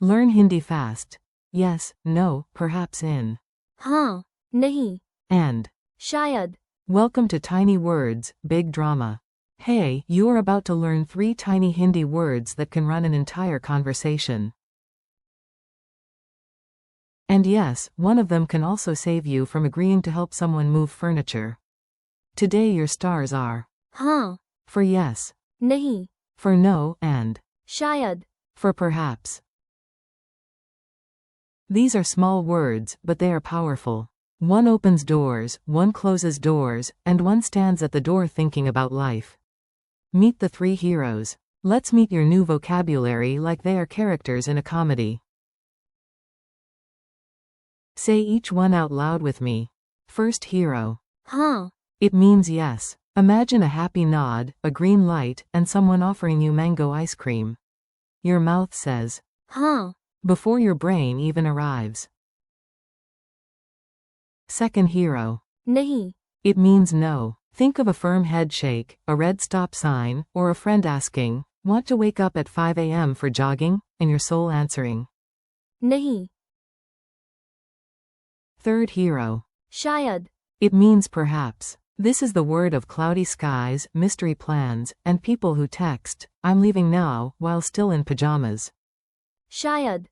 Learn Hindi fast. Yes, no, perhaps in. हाँ, नहीं, And. शायद. Welcome to Tiny Words, Big Drama. Hey, you are about to learn 3 tiny Hindi words that can run an entire conversation. And yes, one of them can also save you from agreeing to help someone move furniture. Today your stars are. हाँ, For yes. नहीं, For no, and. शायद. For perhaps. These are small words, but they are powerful. One opens doors, one closes doors, and one stands at the door thinking about life. Meet the 3 heroes. Let's meet your new vocabulary like they are characters in a comedy. Say each one out loud with me. First hero. हाँ, It means yes. Imagine a happy nod, a green light, and someone offering you mango ice cream. Your mouth says, हाँ, before your brain even arrives. Second hero. नहीं, It means no. Think of a firm head shake, a red stop sign, or a friend asking, want to wake up at 5 a.m. for jogging, and your soul answering. नहीं, Third hero. शायद. It means perhaps. This is the word of cloudy skies, mystery plans, and people who text, I'm leaving now, while still in pajamas. शायद.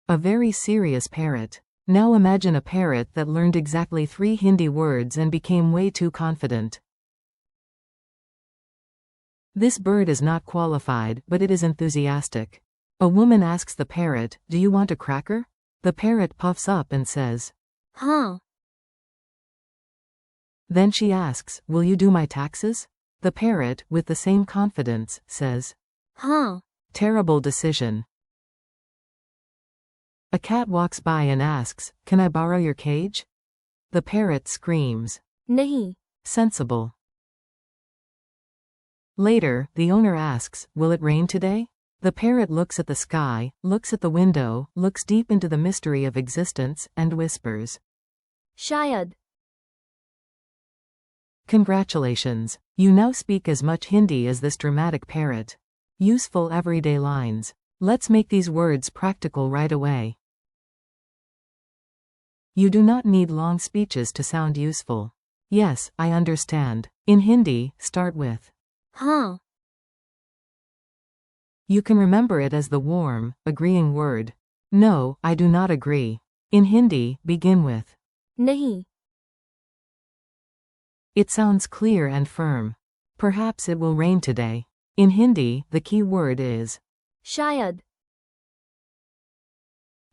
A very serious parrot. Now imagine a parrot that learned exactly 3 Hindi words and became way too confident. This bird is not qualified, but it is enthusiastic. A woman asks the parrot, do you want a cracker? The parrot puffs up and says, हाँ, Then she asks, will you do my taxes? The parrot, with the same confidence, says, हाँ, terrible decision. A cat walks by and asks, can I borrow your cage? The parrot screams, नहीं, sensible. Later, the owner asks, will it rain today? The parrot looks at the sky, looks at the window, looks deep into the mystery of existence, and whispers, शायद. Congratulations. You now speak as much Hindi as this dramatic parrot. Useful everyday lines. Let's make these words practical right away. You do not need long speeches to sound useful. Yes, I understand. In Hindi, start with हाँ, You can remember it as the warm, agreeing word. No, I do not agree. In Hindi, begin with नहीं, It sounds clear and firm. Perhaps it will rain today. In Hindi, the key word is शायद.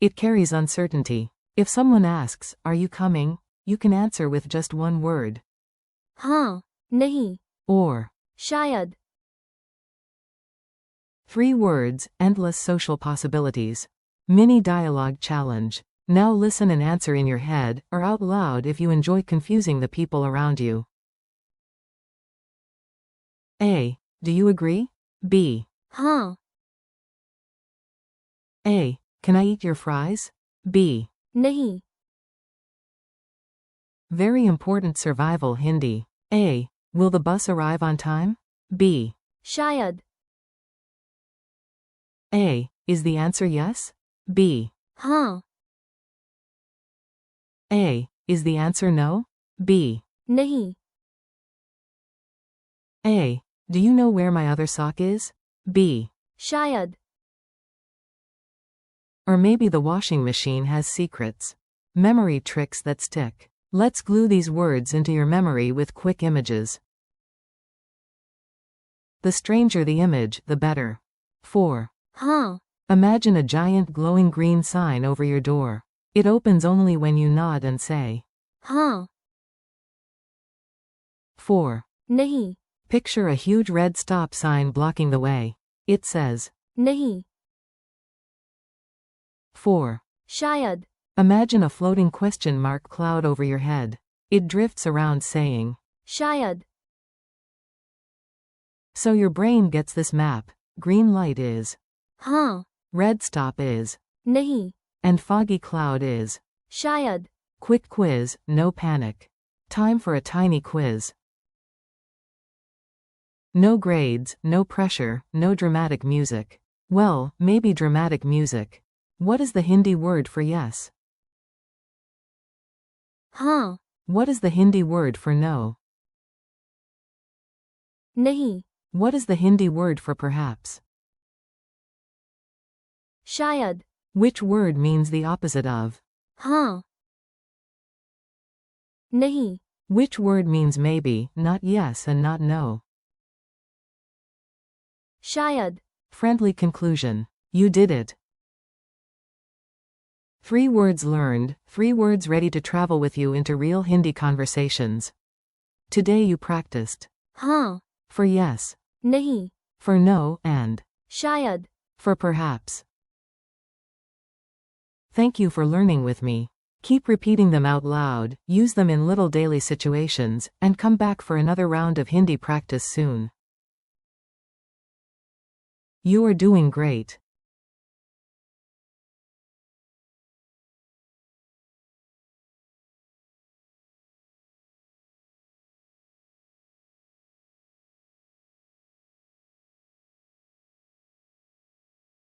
It carries uncertainty. If someone asks, are you coming? You can answer with just one word. हाँ, नहीं, Or शायद. 3 words, endless social possibilities. Mini dialogue challenge. Now listen and answer in your head, or out loud if you enjoy confusing the people around you. A. Do you agree? B. हाँ, A. Can I eat your fries? B. नहीं, Very important survival Hindi. A. Will the bus arrive on time? B. शायद. A. Is the answer yes? B. हाँ, A. Is the answer no? B. नहीं, A. Do you know where my other sock is? B. शायद. Or maybe the washing machine has secrets. Memory tricks that stick. Let's glue these words into your memory with quick images. The stranger the image, the better. 4. हाँ, Imagine a giant glowing green sign over your door. It opens only when you nod and say, हाँ, 4. नहीं, Picture a huge red stop sign blocking the way. It says, नहीं, 4. शायद. Imagine a floating question mark cloud over your head. It drifts around saying, शायद. So your brain gets this map. Green light is, हाँ, red stop is, नहीं, and foggy cloud is. शायद. Quick quiz, no panic. Time for a tiny quiz. No grades, no pressure, no dramatic music. Well, maybe dramatic music. What is the Hindi word for yes? हाँ, What is the Hindi word for no? नहीं, What is the Hindi word for perhaps? शायद, Which word means the opposite of? हाँ, नहीं, Which word means maybe, not yes and not no? शायद, Friendly conclusion. You did it. 3 words learned, 3 words ready to travel with you into real Hindi conversations. Today you practiced. हाँ, For yes. नहीं, For no, and. शायद. For perhaps. Thank you for learning with me. Keep repeating them out loud, use them in little daily situations, and come back for another round of Hindi practice soon. You are doing great.